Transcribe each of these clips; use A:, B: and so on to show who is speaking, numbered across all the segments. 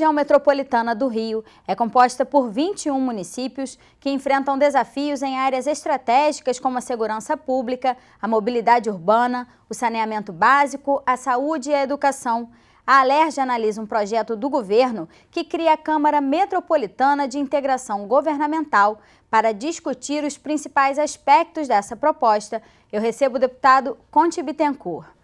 A: região metropolitana do Rio é composta por 21 municípios que enfrentam desafios em áreas estratégicas como a segurança pública, a mobilidade urbana, o saneamento básico, a saúde e a educação. A Alerj analisa um projeto do governo que cria a Câmara Metropolitana de Integração Governamental. Para discutir os principais aspectos dessa proposta, eu recebo o deputado Conte Bittencourt.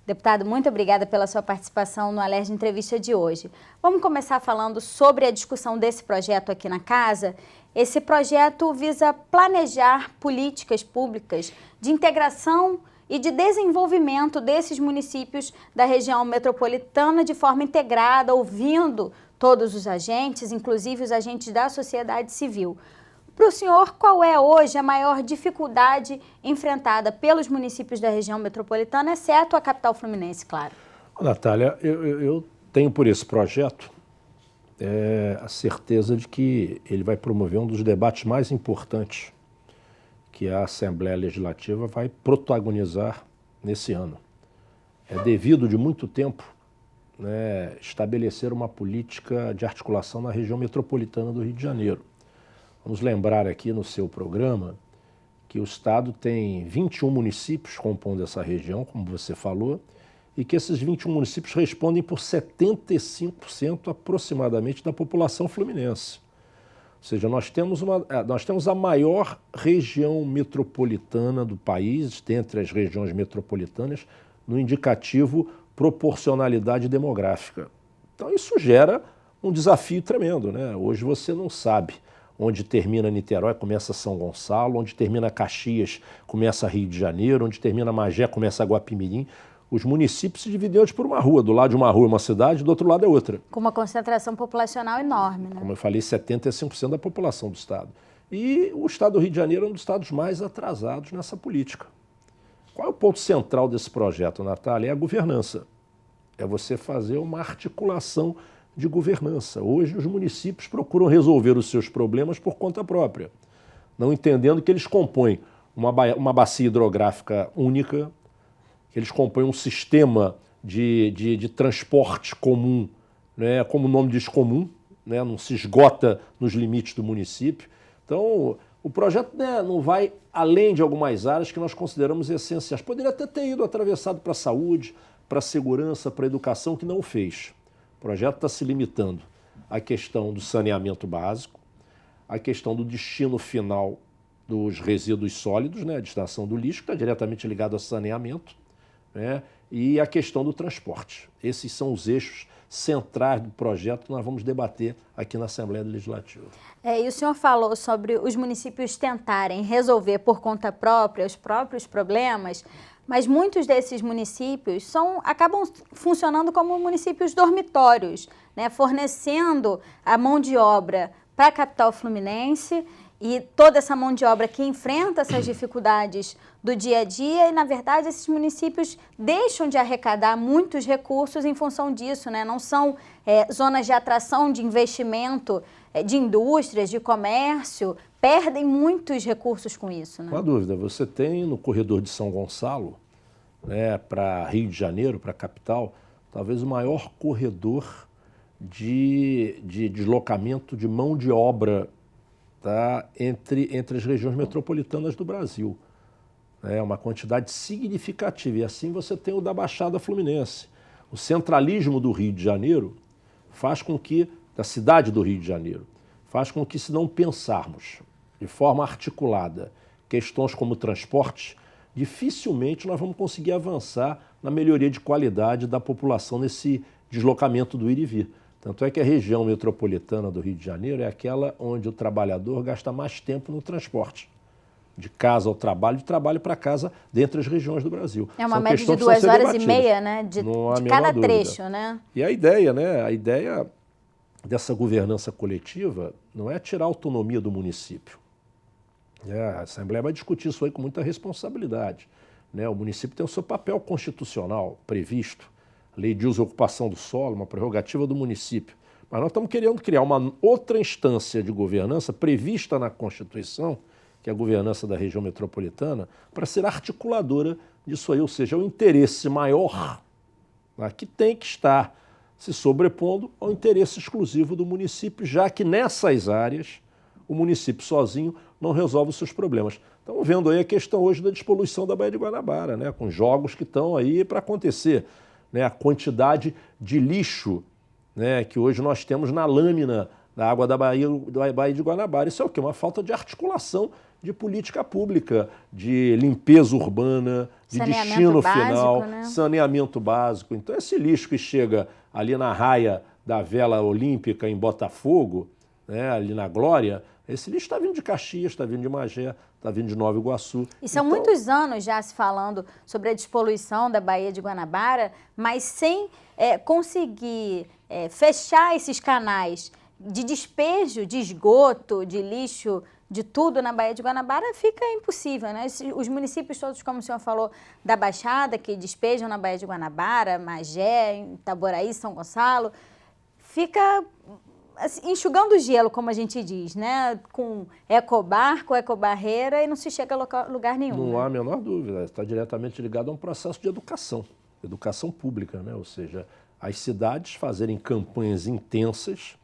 A: Deputado, muito obrigada pela sua participação no Alerj Entrevista de hoje. Vamos começar falando sobre a discussão desse projeto aqui na Casa. Esse projeto visa planejar políticas públicas de integração e de desenvolvimento desses municípios da região metropolitana de forma integrada, ouvindo todos os agentes, inclusive os agentes da sociedade civil. Para o senhor, qual é hoje a maior dificuldade enfrentada pelos municípios da região metropolitana, exceto a capital fluminense, claro?
B: Natália, eu tenho por esse projeto a certeza de que ele vai promover um dos debates mais importantes que a Assembleia Legislativa vai protagonizar nesse ano. É devido de muito tempo estabelecer uma política de articulação na região metropolitana do Rio de Janeiro. Vamos lembrar aqui no seu programa que o Estado tem 21 municípios compondo essa região, como você falou, e que esses 21 municípios respondem por 75% aproximadamente da população fluminense. Ou seja, nós temos a maior região metropolitana do país, dentre as regiões metropolitanas, no indicativo proporcionalidade demográfica. Então isso gera um desafio tremendo, né? Hoje você não sabe onde termina Niterói, começa São Gonçalo, onde termina Caxias, começa Rio de Janeiro, onde termina Magé, começa Guapimirim. Os municípios se dividem por uma rua. Do lado de uma rua é uma cidade, do outro lado é outra.
A: Com uma concentração populacional enorme, né?
B: Como eu falei, 75% da população do Estado. E o Estado do Rio de Janeiro é um dos estados mais atrasados nessa política. Qual é o ponto central desse projeto, Natália? É a governança. É você fazer uma articulação de governança. Hoje os municípios procuram resolver os seus problemas por conta própria, não entendendo que eles compõem uma bacia hidrográfica única, que eles compõem um sistema de transporte comum, né, como o nome diz, comum, né, não se esgota nos limites do município. Então, o projeto não vai além de algumas áreas que nós consideramos essenciais. Poderia até ter ido atravessado para a saúde, para a segurança, para a educação, que não o fez. O projeto está se limitando à questão do saneamento básico, à questão do destino final dos resíduos sólidos, né, a destinação do lixo, que está diretamente ligado ao saneamento, né, e a questão do transporte. Esses são os eixos centrais do projeto que nós vamos debater aqui na Assembleia Legislativa.
A: E o senhor falou sobre os municípios tentarem resolver por conta própria os próprios problemas, mas muitos desses municípios acabam funcionando como municípios dormitórios, né, fornecendo a mão de obra para a capital fluminense e toda essa mão de obra que enfrenta essas dificuldades do dia a dia e, na verdade, esses municípios deixam de arrecadar muitos recursos em função disso, né? Não são zonas de atração de investimento, de indústrias, de comércio, perdem muitos recursos com isso, né?
B: Com a dúvida, você tem no corredor de São Gonçalo, né, para Rio de Janeiro, para a capital, talvez o maior corredor de deslocamento de mão de obra, tá, entre as regiões metropolitanas do Brasil. É uma quantidade significativa. E assim você tem o da Baixada Fluminense. O centralismo do Rio de Janeiro faz com que, da cidade do Rio de Janeiro, faz com que, se não pensarmos de forma articulada questões como transporte, dificilmente nós vamos conseguir avançar na melhoria de qualidade da população nesse deslocamento do ir e vir. Tanto é que a região metropolitana do Rio de Janeiro é aquela onde o trabalhador gasta mais tempo no transporte, de casa ao trabalho, de trabalho para casa, dentre as regiões do Brasil.
A: É uma média de 2 horas e meia, né, de cada trecho, né?
B: E a ideia dessa governança coletiva não é tirar a autonomia do município. A Assembleia vai discutir isso aí com muita responsabilidade, né? O município tem o seu papel constitucional previsto, a lei de uso e ocupação do solo, uma prerrogativa do município. Mas nós estamos querendo criar uma outra instância de governança prevista na Constituição, que é a governança da região metropolitana, para ser articuladora disso aí, ou seja, o interesse maior, né, que tem que estar se sobrepondo ao interesse exclusivo do município, já que nessas áreas o município sozinho não resolve os seus problemas. Estamos vendo aí a questão hoje da despoluição da Baía de Guanabara, né, com jogos que estão aí para acontecer, né, a quantidade de lixo, né, que hoje nós temos na lâmina da água da Baía de Guanabara. Isso é o quê? Uma falta de articulação de política pública, de limpeza urbana, de destino final,
A: né?
B: Saneamento básico. Então esse lixo que chega ali na raia da Vela Olímpica em Botafogo, né, ali na Glória, esse lixo está vindo de Caxias, está vindo de Magé, está vindo de Nova Iguaçu.
A: E são muitos anos já se falando sobre a despoluição da Baía de Guanabara, mas sem conseguir fechar esses canais de despejo de esgoto, de lixo, de tudo na Baía de Guanabara, fica impossível, né? Os municípios todos, como o senhor falou, da Baixada, que despejam na Baía de Guanabara, Magé, Itaboraí, São Gonçalo, fica assim, enxugando o gelo, como a gente diz, né? Com ecobarco, ecobarreira, e não se chega a lugar nenhum.
B: Não
A: né?
B: há a menor dúvida, está diretamente ligado a um processo de educação pública, né? Ou seja, as cidades fazerem campanhas intensas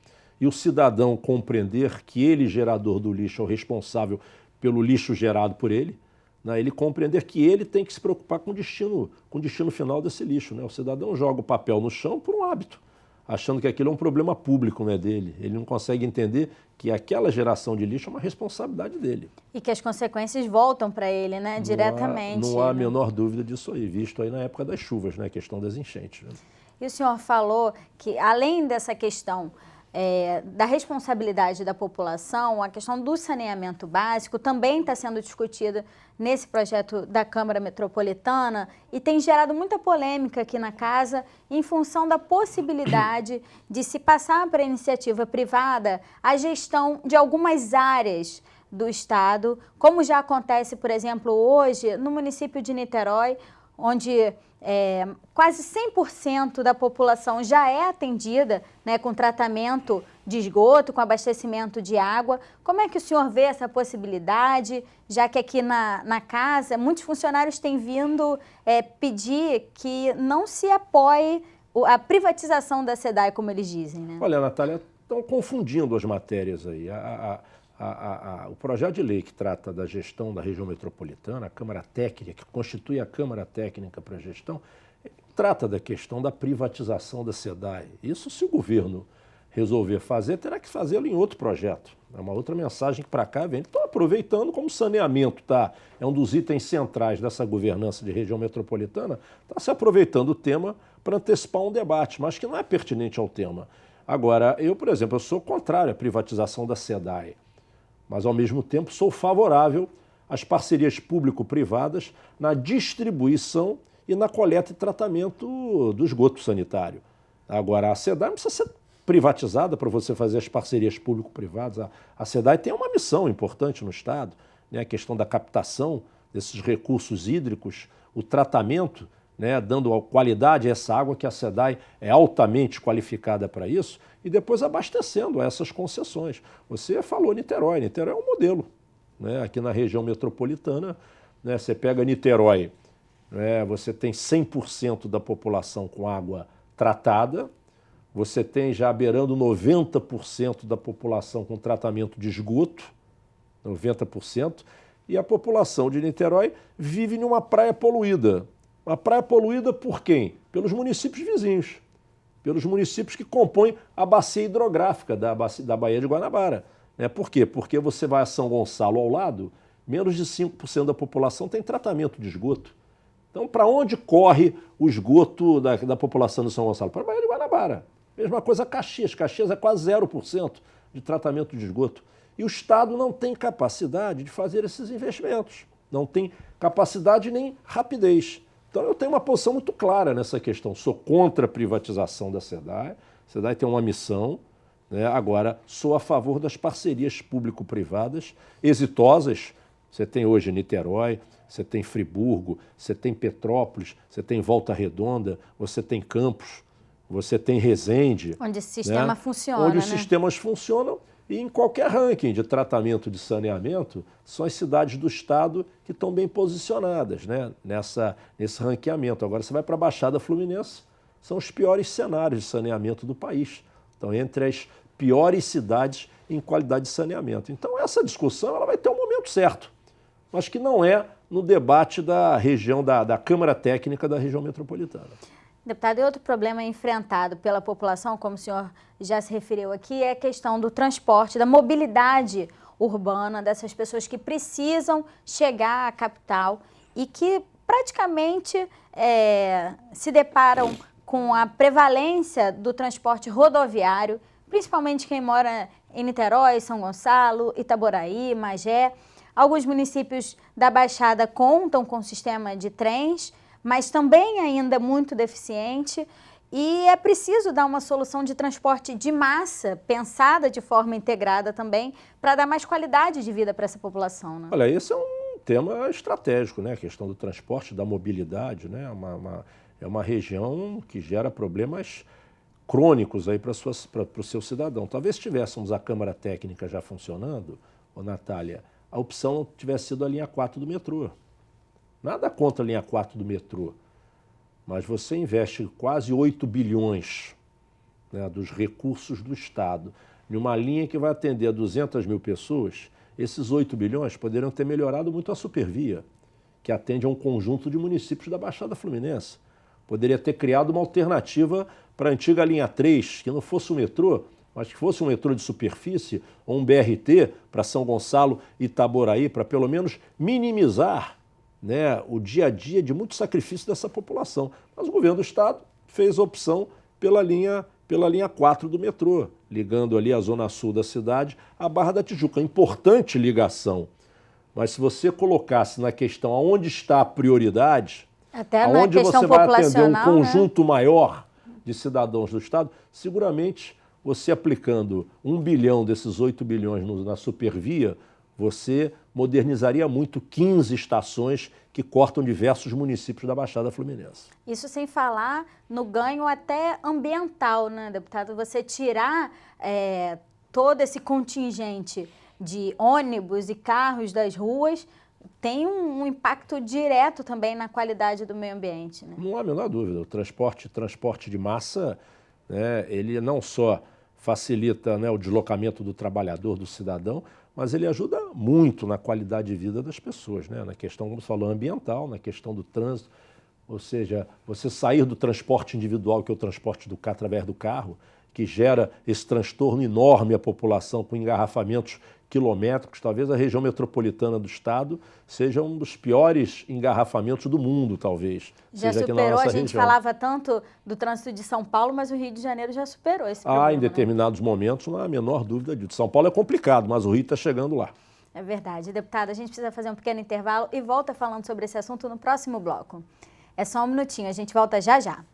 B: e o cidadão compreender que ele, gerador do lixo, é o responsável pelo lixo gerado por ele, né? Ele compreender que ele tem que se preocupar com o destino final desse lixo, né? O cidadão joga o papel no chão por um hábito, achando que aquilo é um problema público, né, dele. Ele não consegue entender que aquela geração de lixo é uma responsabilidade dele.
A: E que as consequências voltam para ele, né, diretamente.
B: Não há a menor dúvida disso aí, visto aí na época das chuvas, né, a questão das enchentes. Né?
A: E o senhor falou que, além dessa questão da responsabilidade da população, a questão do saneamento básico também está sendo discutida nesse projeto da Câmara Metropolitana e tem gerado muita polêmica aqui na casa em função da possibilidade de se passar para a iniciativa privada a gestão de algumas áreas do Estado, como já acontece, por exemplo, hoje no município de Niterói, onde quase 100% da população já é atendida, né, com tratamento de esgoto, com abastecimento de água. Como é que o senhor vê essa possibilidade, já que aqui na casa muitos funcionários têm vindo pedir que não se apoie a privatização da SEDAI, como eles dizem, né?
B: Olha, Natália, estão confundindo as matérias aí. O projeto de lei que trata da gestão da região metropolitana, a Câmara Técnica, que constitui a Câmara Técnica para a gestão, trata da questão da privatização da SEDAI. Isso, se o governo resolver fazer, terá que fazê-lo em outro projeto. É uma outra mensagem que para cá vem. Estão aproveitando, como saneamento é um dos itens centrais dessa governança de região metropolitana, está se aproveitando o tema para antecipar um debate, mas que não é pertinente ao tema. Agora, eu, por exemplo, eu sou contrário à privatização da SEDAI, mas, ao mesmo tempo, sou favorável às parcerias público-privadas na distribuição e na coleta e tratamento do esgoto sanitário. Agora, a SEDAI não precisa ser privatizada para você fazer as parcerias público-privadas. A SEDAI tem uma missão importante no Estado, né? A questão da captação desses recursos hídricos, o tratamento, né, dando qualidade a essa água, que a SEDAI é altamente qualificada para isso, e depois abastecendo essas concessões. Você falou Niterói. Niterói é um modelo, né? Aqui na região metropolitana, né, você pega Niterói, né, você tem 100% da população com água tratada, você tem já beirando 90% da população com tratamento de esgoto, 90%, e a população de Niterói vive numa praia poluída. Uma praia poluída por quem? Pelos municípios vizinhos, pelos municípios que compõem a bacia hidrográfica da Baía de Guanabara. Por quê? Porque você vai a São Gonçalo ao lado, menos de 5% da população tem tratamento de esgoto. Então, para onde corre o esgoto da população de São Gonçalo? Para a Baía de Guanabara. Mesma coisa Caxias. Caxias é quase 0% de tratamento de esgoto. E o Estado não tem capacidade de fazer esses investimentos. Não tem capacidade nem rapidez. Então, eu tenho uma posição muito clara nessa questão. Sou contra a privatização da SEDAI. A SEDAI tem uma missão, né? Agora, sou a favor das parcerias público-privadas exitosas. Você tem hoje Niterói, você tem Friburgo, você tem Petrópolis, você tem Volta Redonda, você tem Campos, você tem Resende.
A: Onde esse sistema, né, funciona,
B: onde os
A: né?
B: sistemas funcionam. E em qualquer ranking de tratamento de saneamento, são as cidades do Estado que estão bem posicionadas, né, nesse ranqueamento. Agora você vai para a Baixada Fluminense, são os piores cenários de saneamento do país. Estão entre as piores cidades em qualidade de saneamento. Então essa discussão ela vai ter um momento certo, mas que não é no debate da região, da Câmara Técnica da região metropolitana.
A: Deputado, e outro problema enfrentado pela população, como o senhor já se referiu aqui, é a questão do transporte, da mobilidade urbana, dessas pessoas que precisam chegar à capital e que praticamente se deparam com a prevalência do transporte rodoviário, principalmente quem mora em Niterói, São Gonçalo, Itaboraí, Magé. Alguns municípios da Baixada contam com sistema de trens, mas também ainda muito deficiente, e é preciso dar uma solução de transporte de massa, pensada de forma integrada também, para dar mais qualidade de vida para essa população, né?
B: Olha, esse é um tema estratégico, né? A questão do transporte, da mobilidade, né? É uma região que gera problemas crônicos aí para o seu cidadão. Talvez se tivéssemos a Câmara Técnica já funcionando, ô Natália, a opção tivesse sido a linha 4 do metrô. Nada contra a linha 4 do metrô, mas você investe quase 8 bilhões, né, dos recursos do Estado em uma linha que vai atender a 200 mil pessoas. Esses 8 bilhões poderiam ter melhorado muito a Supervia, que atende a um conjunto de municípios da Baixada Fluminense. Poderia ter criado uma alternativa para a antiga linha 3, que não fosse o metrô, mas que fosse um metrô de superfície ou um BRT para São Gonçalo e Itaboraí, para pelo menos minimizar, né, o dia a dia de muito sacrifício dessa população. Mas o governo do Estado fez a opção pela linha 4 do metrô, ligando ali a zona sul da cidade à Barra da Tijuca. Importante ligação, mas se você colocasse na questão aonde está a prioridade,
A: até
B: aonde você vai atender um conjunto, né, maior de cidadãos do Estado, seguramente você aplicando 1 bilhão desses 8 bilhões na Supervia, você modernizaria muito 15 estações que cortam diversos municípios da Baixada Fluminense.
A: Isso sem falar no ganho até ambiental, né, deputado? Você tirar todo esse contingente de ônibus e carros das ruas tem um impacto direto também na qualidade do meio ambiente, né?
B: Não há a menor dúvida. O transporte de massa, né, ele não só facilita, né, o deslocamento do trabalhador, do cidadão, mas ele ajuda muito na qualidade de vida das pessoas, né? Na questão, como você falou, ambiental, na questão do trânsito. Ou seja, você sair do transporte individual, que é o transporte através do carro, que gera esse transtorno enorme à população com engarrafamentos quilométricos. Talvez a região metropolitana do estado seja um dos piores engarrafamentos do mundo, talvez.
A: Já
B: seja
A: superou,
B: aqui na nossa
A: a gente
B: região.
A: Falava tanto do trânsito de São Paulo, mas o Rio de Janeiro já superou esse problema.
B: Em determinados momentos, não há a menor dúvida disso. São Paulo é complicado, mas o Rio está chegando lá.
A: É verdade. Deputada, a gente precisa fazer um pequeno intervalo e volta falando sobre esse assunto no próximo bloco. É só um minutinho, a gente volta já já.